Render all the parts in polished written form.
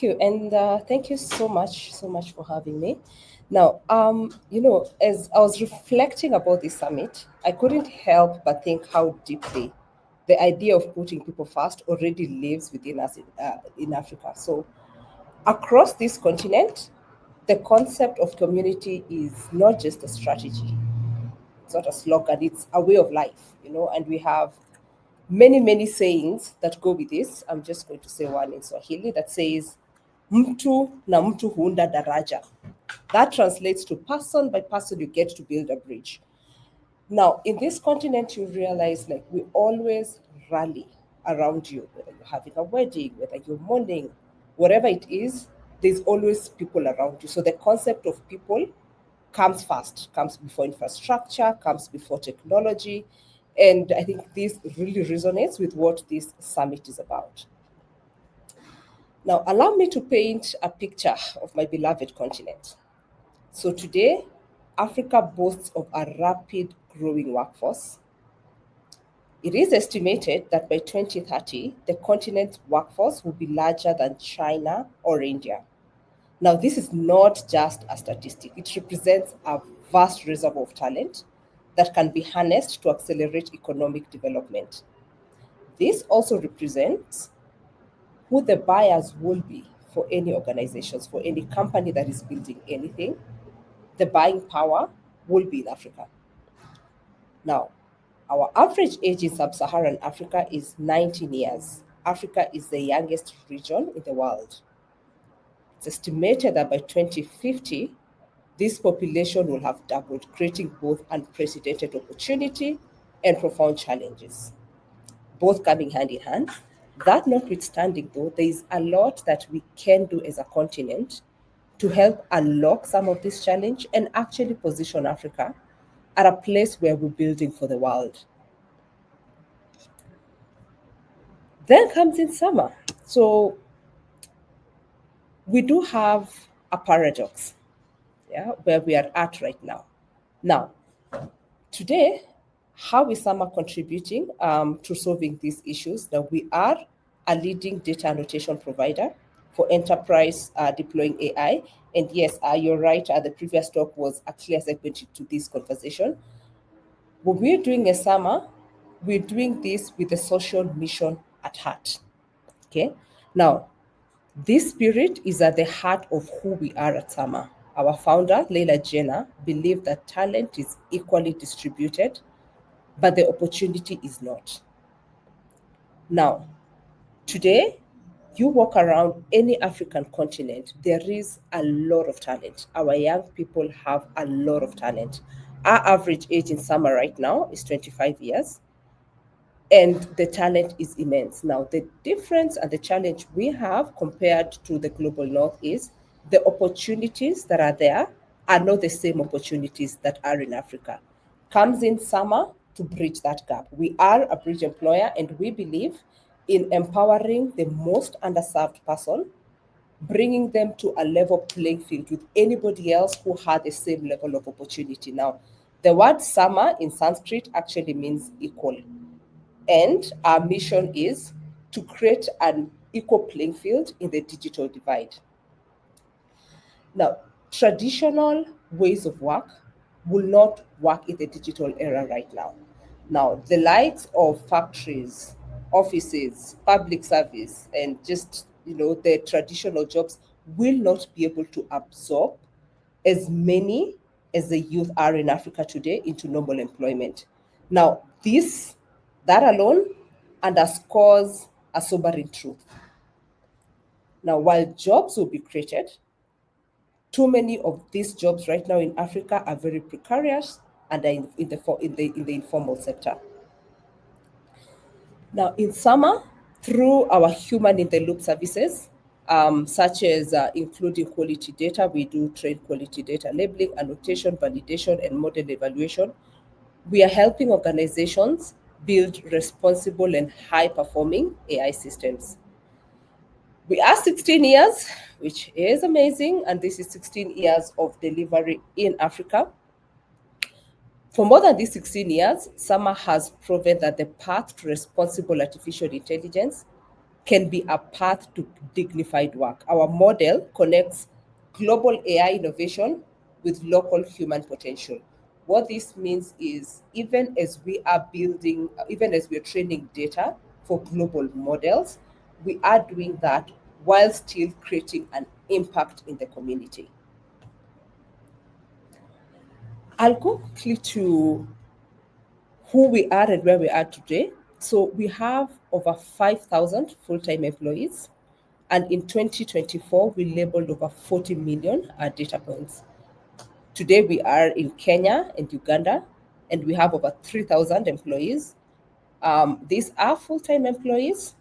Thank you, and thank you so much for having me. Now, as I was reflecting about this summit, I couldn't help but think how deeply the idea of putting people first already lives within us in Africa. So, across this continent, the concept of community is not just a strategy; it's not a slogan; it's a way of life. And we have many sayings that go with this. I'm just going to say one in Swahili that says mtu na mtu huunda daraja. That translates to person by person you get to build a bridge. Now, in this continent, you realize like we always rally around you, whether you're having a wedding, whether you're mourning, whatever it is, there's always people around you. So the concept of people comes first, comes before infrastructure, comes before technology. And I think this really resonates with what this summit is about. Now, allow me to paint a picture of my beloved continent. So today, Africa boasts of a rapid growing workforce. It is estimated that by 2030, the continent's workforce will be larger than China or India. Now, this is not just a statistic, it represents a vast reservoir of talent that can be harnessed to accelerate economic development. This also represents who the buyers will be for any organizations, for any company that is building anything. The buying power will be in Africa. Now, our average age in sub Saharan Africa is 19 years. Africa is the youngest region in the world. It's estimated that by 2050, this population will have doubled, creating both unprecedented opportunity and profound challenges, both coming hand in hand. That notwithstanding, though, there is a lot that we can do as a continent to help unlock some of this challenge and actually position Africa at a place where we're building for the world. Then comes in summer. So we do have a paradox, yeah, where we are at right now. Now, today, how is summer contributing to solving these issues? Now, we are a leading data annotation provider for enterprise deploying AI. And yes, you're right, the previous talk was a clear segment to this conversation. What we're doing as summer, we're doing this with the social mission at heart. Okay. Now, this spirit is at the heart of who we are at Sama. Our founder, Leila Jenner, believed that talent is equally distributed, but the opportunity is not. Now, today, you walk around any African continent, there is a lot of talent. Our young people have a lot of talent. Our average age in summer right now is 25 years, and the talent is immense. Now, the difference and the challenge we have compared to the global north is the opportunities that are there are not the same opportunities that are in Africa. Comes in summer to bridge that gap. We are a bridge employer and we believe in empowering the most underserved person, bringing them to a level playing field with anybody else who had the same level of opportunity. Now, the word sama in Sanskrit actually means equal. And our mission is to create an equal playing field in the digital divide. Now, traditional ways of work will not work in the digital era right now. Now, the likes of factories, offices, public service, and just the traditional jobs will not be able to absorb as many as the youth are in Africa today into normal employment. Now, that alone underscores a sobering truth. Now, while jobs will be created, too many of these jobs right now in Africa are very precarious and are in the informal sector. Now, in summer, through our human in the loop services, such as including quality data, we do trade quality data labeling, annotation, validation, and model evaluation. We are helping organizations build responsible and high performing AI systems. We are 16 years, which is amazing, and this is 16 years of delivery in Africa. For more than these 16 years, Sama has proven that the path to responsible artificial intelligence can be a path to dignified work. Our model connects global AI innovation with local human potential. What this means is even as we are training data for global models, we are doing that while still creating an impact in the community. I'll go quickly to who we are and where we are today. So we have over 5,000 full-time employees. And in 2024, we labeled over 40 million data points. Today, we are in Kenya and Uganda, and we have over 3,000 employees. These are full-time employees,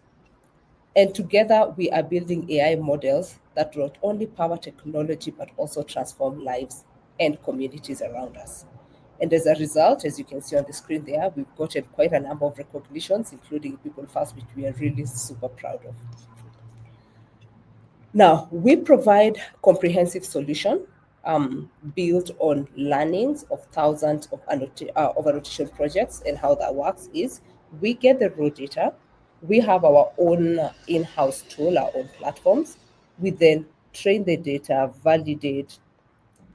and together we are building AI models that not only power technology, but also transform lives and communities around us. And as a result, as you can see on the screen there, we've gotten quite a number of recognitions, including PeopleFirst, which we are really super proud of. Now, we provide comprehensive solution built on learnings of thousands of annotation projects. And how that works is we get the raw data, we have our own in-house tool, our own platforms. We then train the data, validate,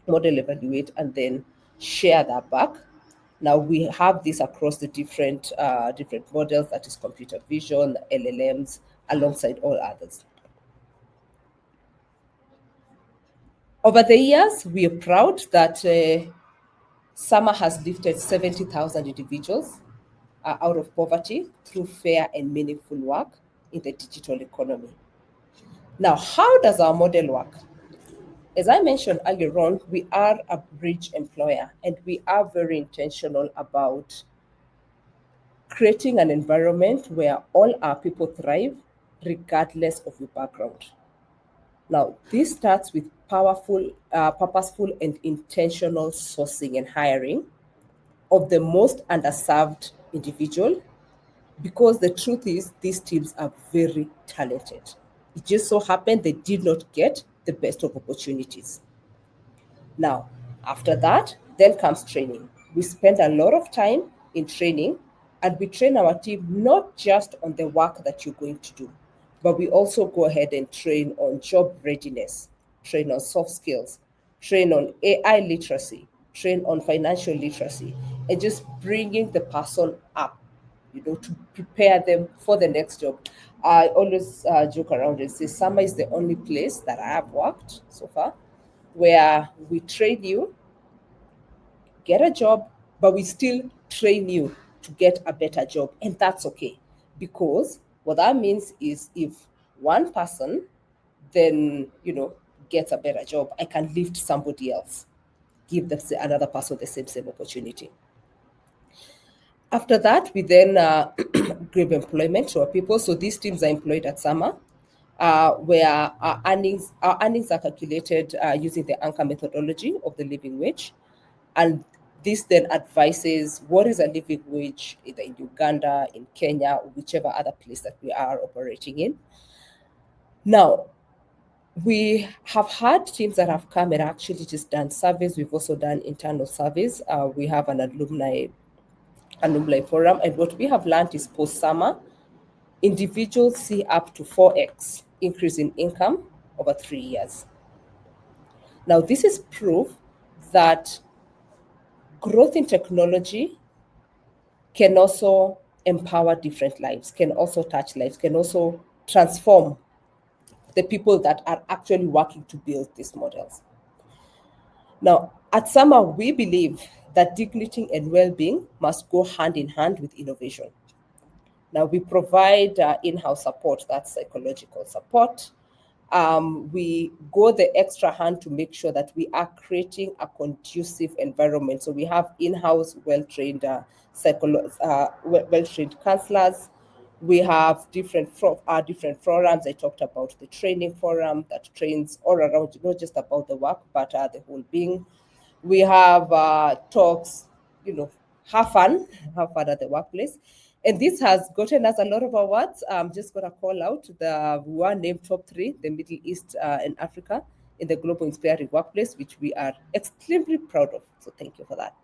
model evaluate, and then share that back. Now we have this across the different models, that is computer vision, LLMs, alongside all others. Over the years, we are proud that Summer has lifted 70,000 individuals out of poverty through fair and meaningful work in the digital economy. Now, how does our model work? As I mentioned earlier on, we are a bridge employer, and we are very intentional about creating an environment where all our people thrive regardless of your background. Now, this starts with purposeful, and intentional sourcing and hiring of the most underserved individual, because the truth is these teams are very talented. It just so happened they did not get the best of opportunities. Now, after that, then comes training. We spend a lot of time in training, and we train our team not just on the work that you're going to do, but we also go ahead and train on job readiness, train on soft skills, train on AI literacy, train on financial literacy, and just bringing the person up, to prepare them for the next job. I always joke around and say summer is the only place that I have worked so far where we train you, get a job, but we still train you to get a better job. And that's okay. Because what that means is if one person then, gets a better job, I can lift somebody else, give them another person the same opportunity. After that, we then give employment to our people. So these teams are employed at Summer, where our earnings are calculated using the anchor methodology of the living wage. And this then advises what is a living wage either in Uganda, in Kenya, or whichever other place that we are operating in. Now, we have had teams that have come and actually just done surveys. We've also done internal surveys. We have an alumni forum, and what we have learned is post-summer, individuals see up to 4x increase in income over 3 years. Now, this is proof that growth in technology can also empower different lives, can also touch lives, can also transform the people that are actually working to build these models. Now, at Summer, we believe that dignity and well-being must go hand in hand with innovation. Now, we provide in-house support, that's psychological support. We go the extra hand to make sure that we are creating a conducive environment. So we have in-house well-trained well-trained counselors. We have different forums. I talked about the training forum that trains all around, not just about the work, but the whole being. We have talks, have fun at the workplace. And this has gotten us a lot of awards. I'm just going to call out we were named top 3, the Middle East and Africa, in the Global Inspiring Workplace, which we are extremely proud of. So thank you for that.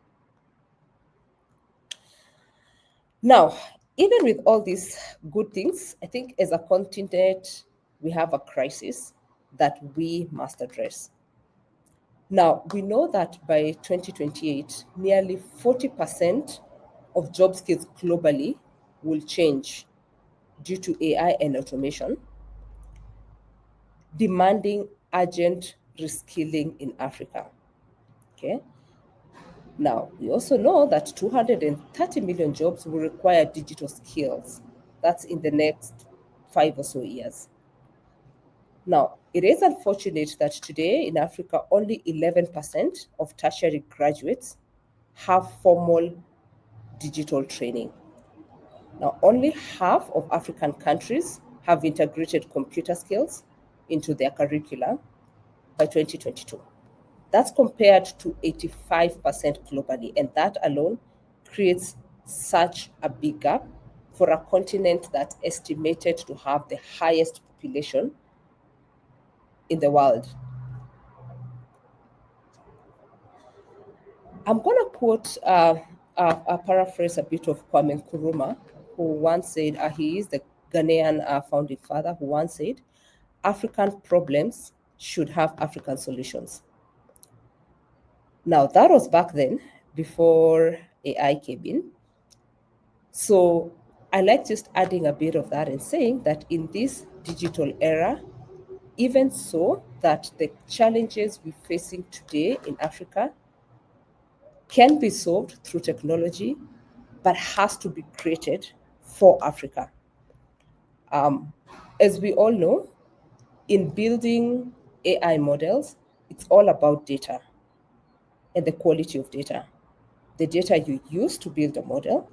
Now, Even with all these good things, I think as a continent, we have a crisis that we must address. Now, we know that by 2028, nearly 40% of job skills globally will change due to AI and automation, demanding urgent reskilling in Africa. Okay. Now, we also know that 230 million jobs will require digital skills. That's in the next 5 or so years. Now, it is unfortunate that today in Africa, only 11% of tertiary graduates have formal digital training. Now, only half of African countries have integrated computer skills into their curricula by 2022. That's compared to 85% globally, and that alone creates such a big gap for a continent that's estimated to have the highest population in the world. I'm going to quote a paraphrase a bit of Kwame Nkrumah, who once said, he is the Ghanaian founding father, who once said, African problems should have African solutions. Now, that was back then, before AI came in. So I like just adding a bit of that and saying that in this digital era, even so, that the challenges we're facing today in Africa can be solved through technology, but has to be created for Africa. As we all know, in building AI models, it's all about data and the quality of data. The data you use to build a model,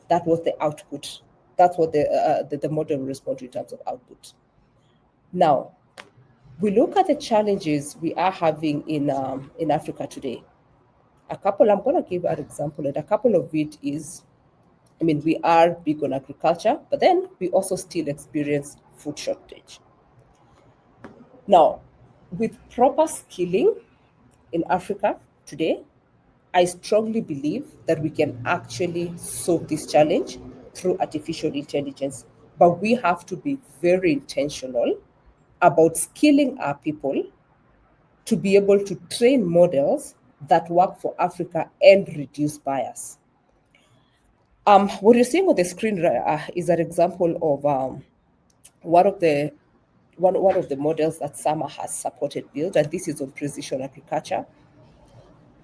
that was the output. That's what the model will respond to in terms of output. Now, we look at the challenges we are having in Africa today. I'm going to give an example, and a couple of it is, we are big on agriculture, but then we also still experience food shortage. Now, with proper skilling in Africa today, I strongly believe that we can actually solve this challenge through artificial intelligence. But we have to be very intentional about skilling our people to be able to train models that work for Africa and reduce bias. What you're seeing on the screen is an example of one of the one of the models that SAMA has supported build, and this is on precision agriculture.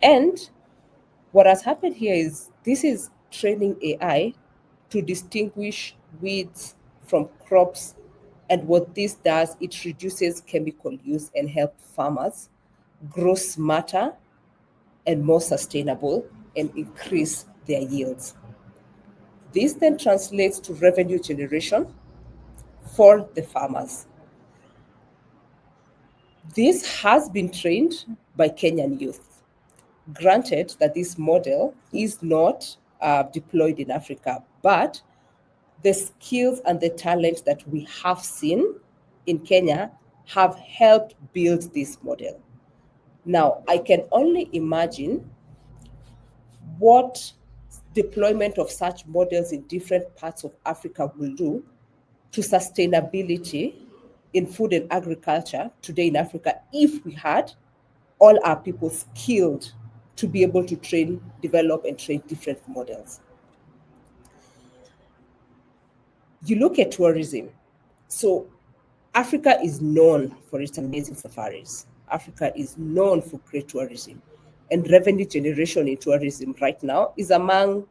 And what has happened here is this is training AI to distinguish weeds from crops. And what this does, it reduces chemical use and help farmers grow smarter and more sustainable and increase their yields. This then translates to revenue generation for the farmers. This has been trained by Kenyan youth. Granted that this model is not deployed in Africa, but the skills and the talent that we have seen in Kenya have helped build this model. Now, I can only imagine what deployment of such models in different parts of Africa will do to sustainability in food and agriculture today in Africa if we had all our people skilled to be able to train, develop, and train different models. You look at tourism. So Africa is known for its amazing safaris. Africa is known for great tourism. And revenue generation in tourism right now is among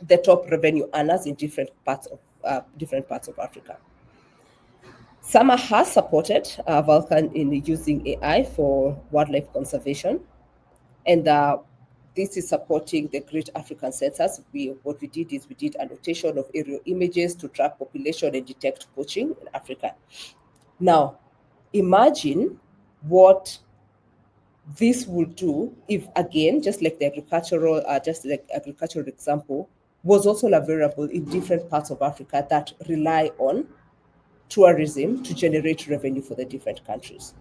the top revenue earners in different parts of Africa. SAMA has supported Vulcan in using AI for wildlife conservation, and this is supporting the Great African Census. What we did is we did annotation of aerial images to track population and detect poaching in Africa. Now, imagine what this would do if, again, just like the agricultural example, was also available in different parts of Africa that rely on tourism to generate revenue for the different countries.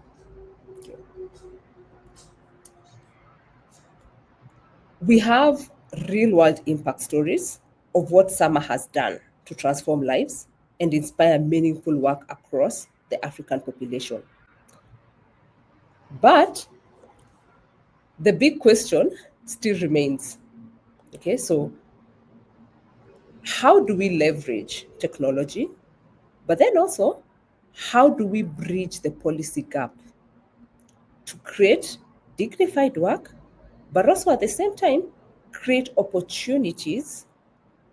We have real world impact stories of what Summer has done to transform lives and inspire meaningful work across the African population. But the big question still remains. Okay, so how do we leverage technology? But then also, how do we bridge the policy gap to create dignified work, but also at the same time, create opportunities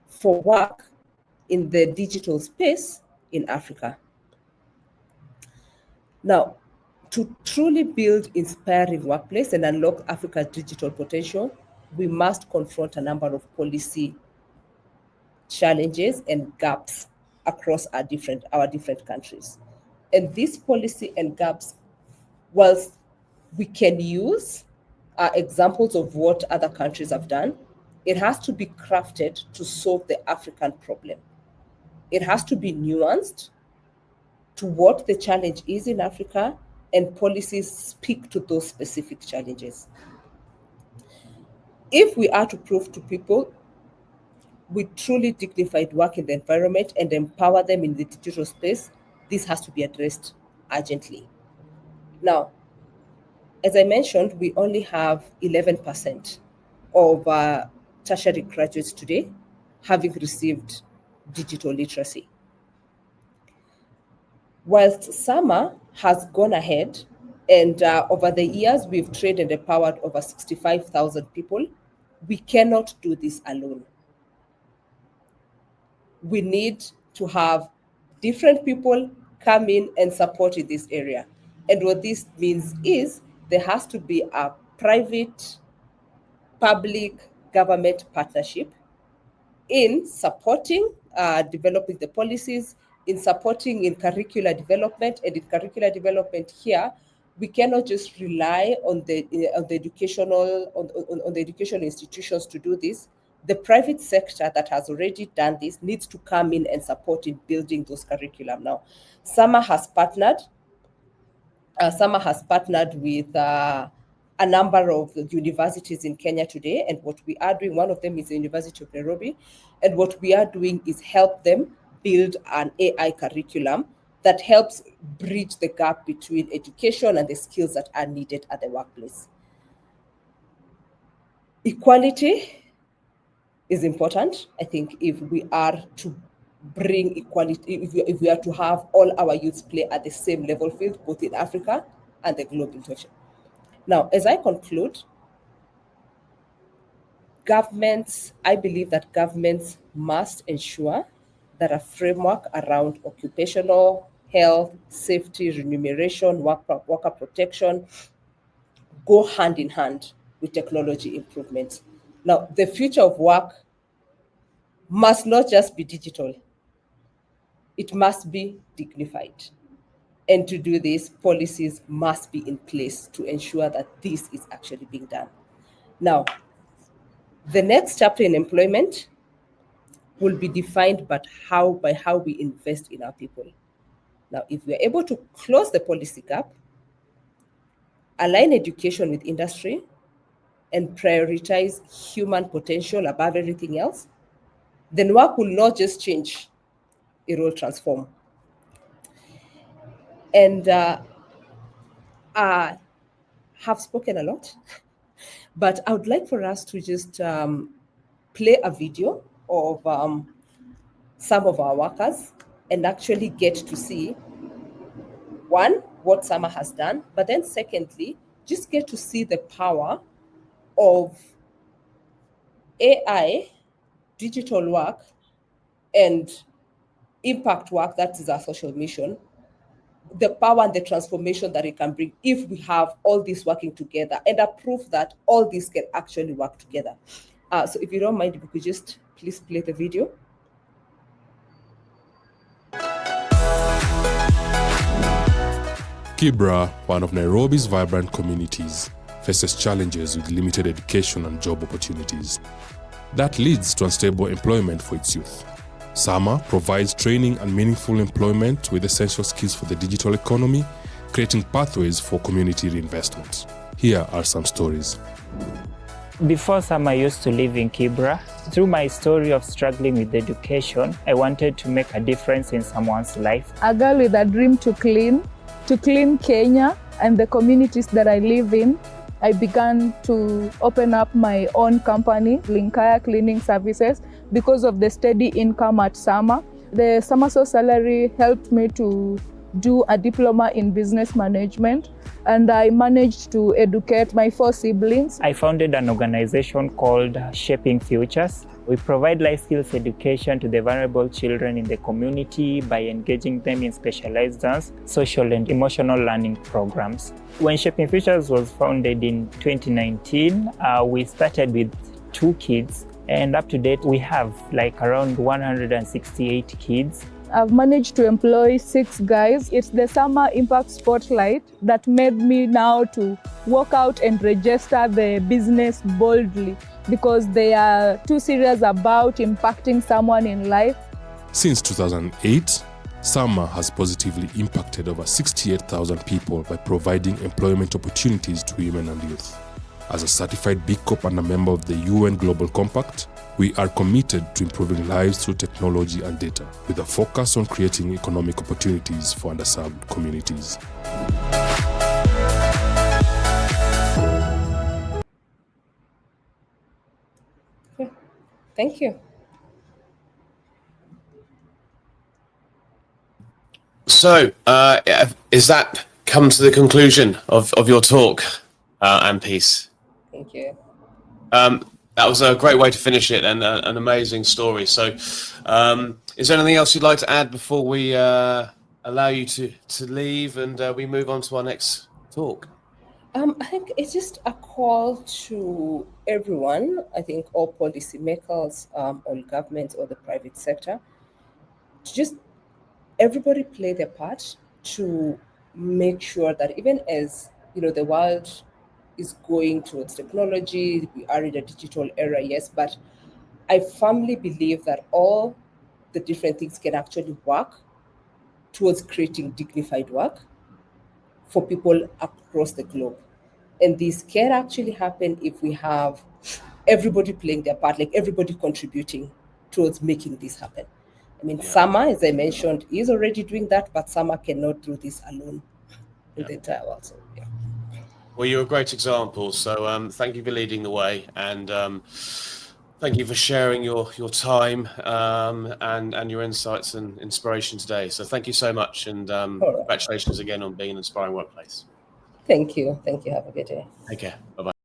for work in the digital space in Africa? Now, to truly build inspiring workplace and unlock Africa's digital potential, we must confront a number of policy challenges and gaps across our different countries. And these policy and gaps, whilst we can use examples of what other countries have done, it has to be crafted to solve the African problem. It has to be nuanced to what the challenge is in Africa, and policies speak to those specific challenges. If we are to prove to people with truly dignified work in the environment and empower them in the digital space, this has to be addressed urgently. Now, as I mentioned, we only have 11% of tertiary graduates today having received digital literacy. Whilst Summer has gone ahead and over the years we've trained and empowered over 65,000 people, we cannot do this alone. We need to have different people come in and support in this area. And what this means is there has to be a private public government partnership in supporting developing the policies, in supporting in curricular development. And in curricular development here, we cannot just rely on the educational institutions to do this. The private sector that has already done this needs to come in and support in building those curriculum. Now, Summer has partnered with a number of universities in Kenya today. And what we are doing, one of them is the University of Nairobi. And what we are doing is help them build an AI curriculum that helps bridge the gap between education and the skills that are needed at the workplace. Equality is important. I think if we are to bring equality, if we are to have all our youths play at the same level field, both in Africa and the global situation. Now, as I conclude, I believe that governments must ensure that a framework around occupational health, safety, remuneration, worker protection go hand in hand with technology improvements. Now, the future of work must not just be digital, it must be dignified. And to do this, policies must be in place to ensure that this is actually being done. Now, the next chapter in employment will be defined by how we invest in our people. Now, if we are able to close the policy gap, align education with industry, and prioritize human potential above everything else, then work will not just change, it will transform. And I have spoken a lot, but I would like for us to just play a video of some of our workers and actually get to see, one, what Summer has done, but then secondly, just get to see the power of AI, digital work, and impact work, that is our social mission, the power and the transformation that it can bring if we have all this working together, and a proof that all this can actually work together. So if you don't mind, if you could just please play the video. Kibra, one of Nairobi's vibrant communities, faces challenges with limited education and job opportunities. That leads to unstable employment for its youth. Summer provides training and meaningful employment with essential skills for the digital economy, creating pathways for community reinvestment. Here are some stories. Before Sama, I used to live in Kibra. Through my story of struggling with education, I wanted to make a difference in someone's life. A girl with a dream to clean Kenya and the communities that I live in. I began to open up my own company, Linkaya Cleaning Services, because of the steady income at Sama. The summer source salary helped me to do a diploma in business management, and I managed to educate my 4 siblings. I founded an organization called Shaping Futures. We provide life skills education to the vulnerable children in the community by engaging them in specialized dance, social and emotional learning programs. When Shaping Futures was founded in 2019, we started with 2 kids, and up to date we have like around 168 kids. I've managed to employ 6 guys. It's the Summer Impact Spotlight that made me now to walk out and register the business boldly, because they are too serious about impacting someone in life. Since 2008, Sama has positively impacted over 68,000 people by providing employment opportunities to women and youth. As a certified B Corp and a member of the UN Global Compact, we are committed to improving lives through technology and data, with a focus on creating economic opportunities for underserved communities. Okay. Thank you. So, is that come to the conclusion of your talk, Annepeace? Thank you. That was a great way to finish it, and an amazing story. So, is there anything else you'd like to add before we allow you to leave and we move on to our next talk? I think it's just a call to everyone. I think all policymakers, all governments, or the private sector, to just everybody play their part to make sure that even as the world is going towards technology, we are in a digital era, yes, but I firmly believe that all the different things can actually work towards creating dignified work for people across the globe. And this can actually happen if we have everybody playing their part, like everybody contributing towards making this happen. I mean, Sama, as I mentioned, is already doing that, but Sama cannot do this alone in the entire world. So, yeah. Well, you're a great example. So thank you for leading the way, and thank you for sharing your time and your insights and inspiration today. So thank you so much, and congratulations again on being an inspiring workplace. Thank you. Thank you. Have a good day. Take care. Bye-bye.